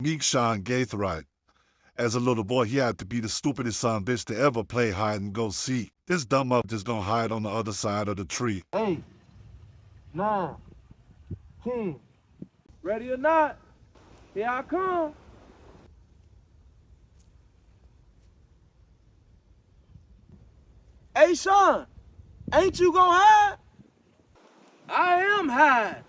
Meek Sean Gathright. As a little boy, he had to be the stupidest son bitch to ever play hide and go seek. This dumb up just gonna hide on the other side of the tree. 8, 9, 10. Ready or not, here I come. Hey, Sean, ain't you gonna hide? I am hide.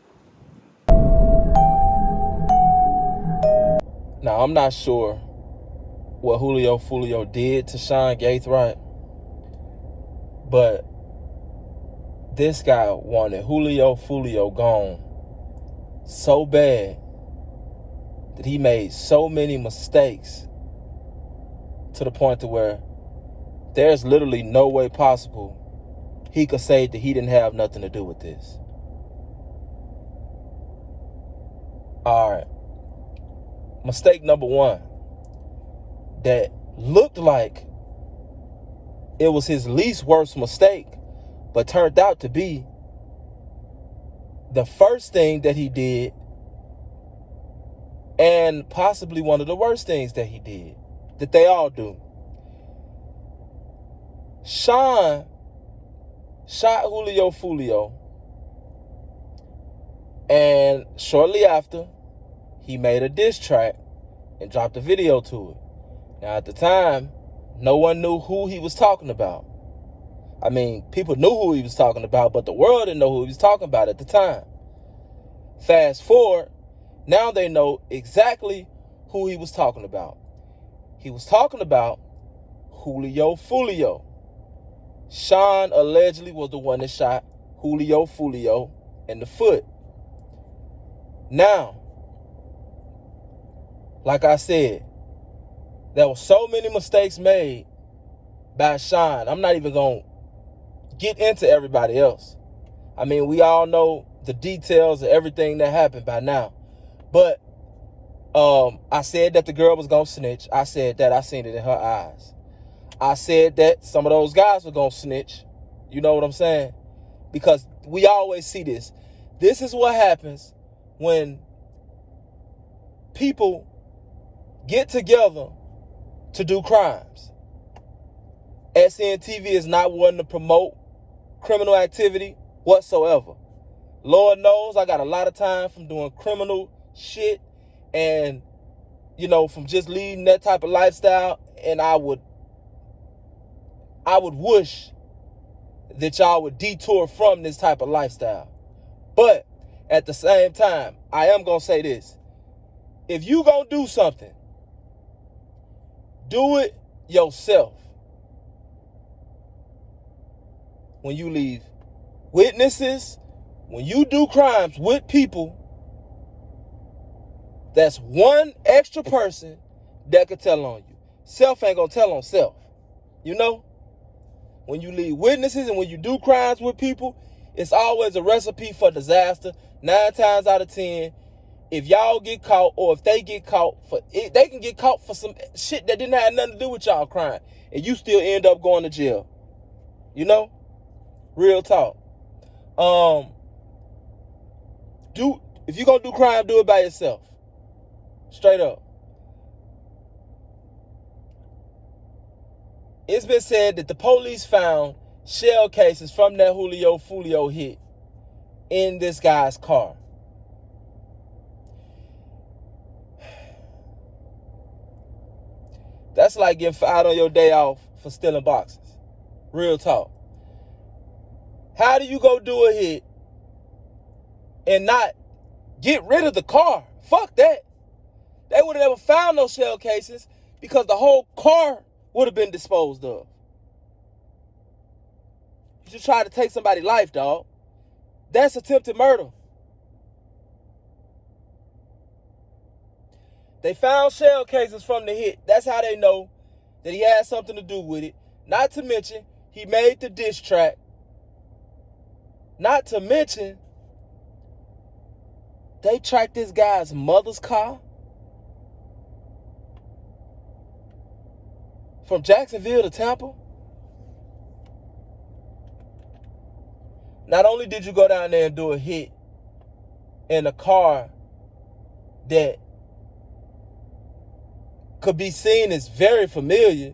Now, I'm not sure what Julio Fulio did to Sean Gathright, but this guy wanted Julio Fulio gone so bad that he made so many mistakes to the point to where there's literally no way possible he could say that he didn't have nothing to do with this. All right. Mistake number one that looked like it was his least worst mistake, but turned out to be the first thing that he did and possibly one of the worst things that he did, that they all do. Sean shot Julio Fulio, and shortly after, he made a diss track and dropped a video to it. Now, at the time, no one knew who he was talking about. I mean, people knew who he was talking about, but the world didn't know who he was talking about at the time. Fast forward, now they know exactly who he was talking about. He was talking about Julio Fulio. Sean allegedly was the one that shot Julio Fulio in the foot. Now, like I said, there were so many mistakes made by Sean. I'm not even going to get into everybody else. I mean, we all know the details of everything that happened by now. But I said that the girl was going to snitch. I said that. I seen it in her eyes. I said that some of those guys were going to snitch. You know what I'm saying? Because we always see this. This is what happens when people get together to do crimes. SNTV is not one to promote criminal activity whatsoever. Lord knows I got a lot of time from doing criminal shit and, from just leading that type of lifestyle. And I would wish that y'all would detour from this type of lifestyle. But at the same time, I am going to say this. If you going to do something, do it yourself. When you leave witnesses, when you do crimes with people, that's one extra person that could tell on you. Self ain't going to tell on self. When you leave witnesses and when you do crimes with people, it's always a recipe for disaster. 9 times out of 10, if y'all get caught or if they get caught they can get caught for some shit that didn't have nothing to do with y'all crime, and you still end up going to jail. Real talk. If you're gonna do crime, do it by yourself. Straight up. It's been said that the police found shell cases from that Julio Fulio hit in this guy's car. That's like getting fired on your day off for stealing boxes. Real talk. How do you go do a hit and not get rid of the car? Fuck that. They would have never found those shell cases because the whole car would have been disposed of. You just try to take somebody's life, dog. That's attempted murder. They found shell cases from the hit. That's how they know that he had something to do with it. Not to mention, he made the diss track. Not to mention, they tracked this guy's mother's car from Jacksonville to Tampa. Not only did you go down there and do a hit in a car that could be seen as very familiar,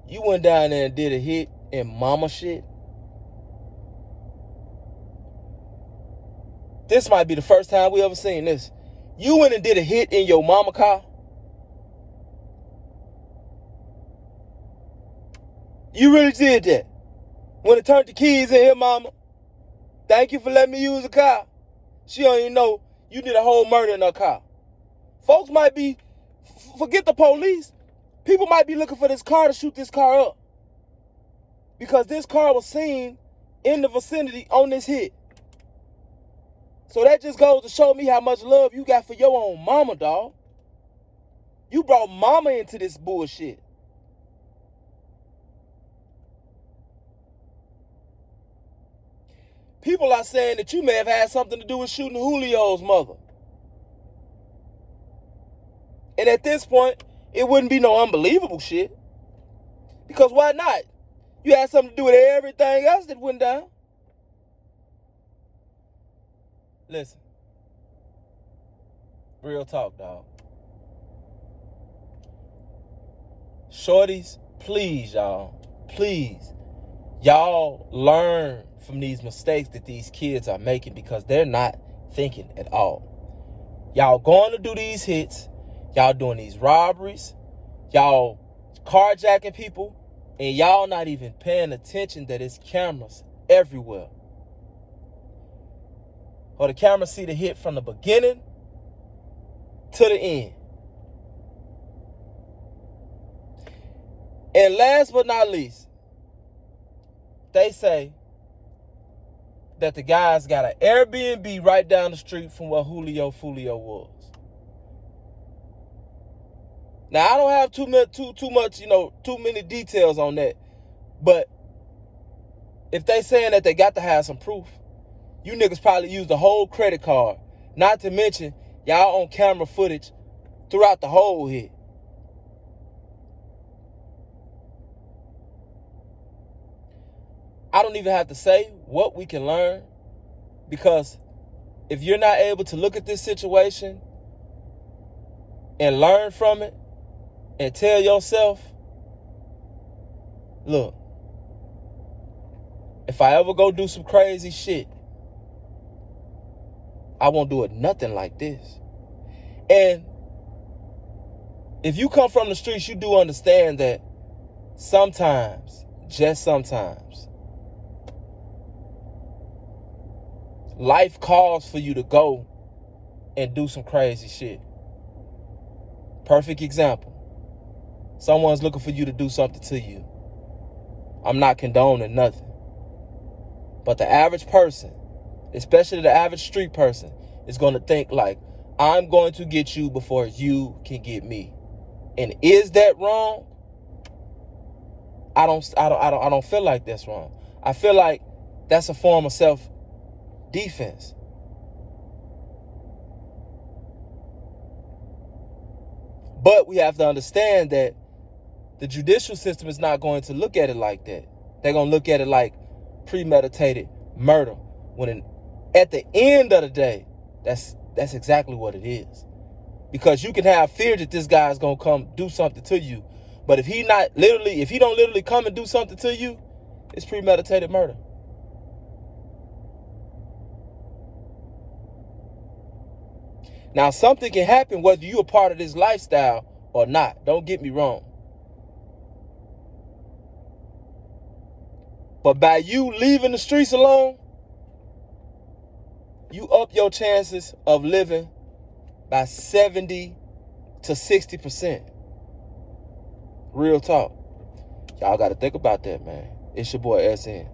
you went down there and did a hit in mama shit. This might be the first time we ever seen this. You went and did a hit in your mama car. You really did that. When it turned the keys in here, mama, thank you for letting me use the car. She don't even know you did a whole murder in her car. Folks might be, forget the police, people might be looking for this car to shoot this car up. Because this car was seen in the vicinity on this hit. So that just goes to show me how much love you got for your own mama, dog. You brought mama into this bullshit. People are saying that you may have had something to do with shooting Julio's mother. And at this point, it wouldn't be no unbelievable shit. Because why not? You had something to do with everything else that went down. Listen. Real talk, dog. Shorties, please, y'all. Please. Y'all learn from these mistakes that these kids are making because they're not thinking at all. Y'all going to do these hits. Y'all doing these robberies. Y'all carjacking people. And y'all not even paying attention that it's cameras everywhere. Or the camera see the hit from the beginning to the end. And last but not least, they say that the guys got an Airbnb right down the street from where Julio was. Now, I don't have too much, too many details on that. But if they saying that they got to have some proof, you niggas probably used the whole credit card. Not to mention, y'all on camera footage throughout the whole hit. I don't even have to say what we can learn, because if you're not able to look at this situation and learn from it and tell yourself, look, if I ever go do some crazy shit, I won't do it nothing like this. And if you come from the streets, you do understand that sometimes, just sometimes, life calls for you to go and do some crazy shit. Perfect example. Someone's looking for you to do something to you. I'm not condoning nothing. But the average person, especially the average street person, is going to think like, I'm going to get you before you can get me. And is that wrong? I don't feel like that's wrong. I feel like that's a form of self-defense. But we have to understand that the judicial system is not going to look at it like that. They're going to look at it like premeditated murder. When at the end of the day, that's exactly what it is. Because you can have fear that this guy's going to come do something to you. But if he don't literally come and do something to you, it's premeditated murder. Now, something can happen whether you're a part of this lifestyle or not. Don't get me wrong. But by you leaving the streets alone, you up your chances of living by 70 to 60%. Real talk. Y'all got to think about that, man. It's your boy SN.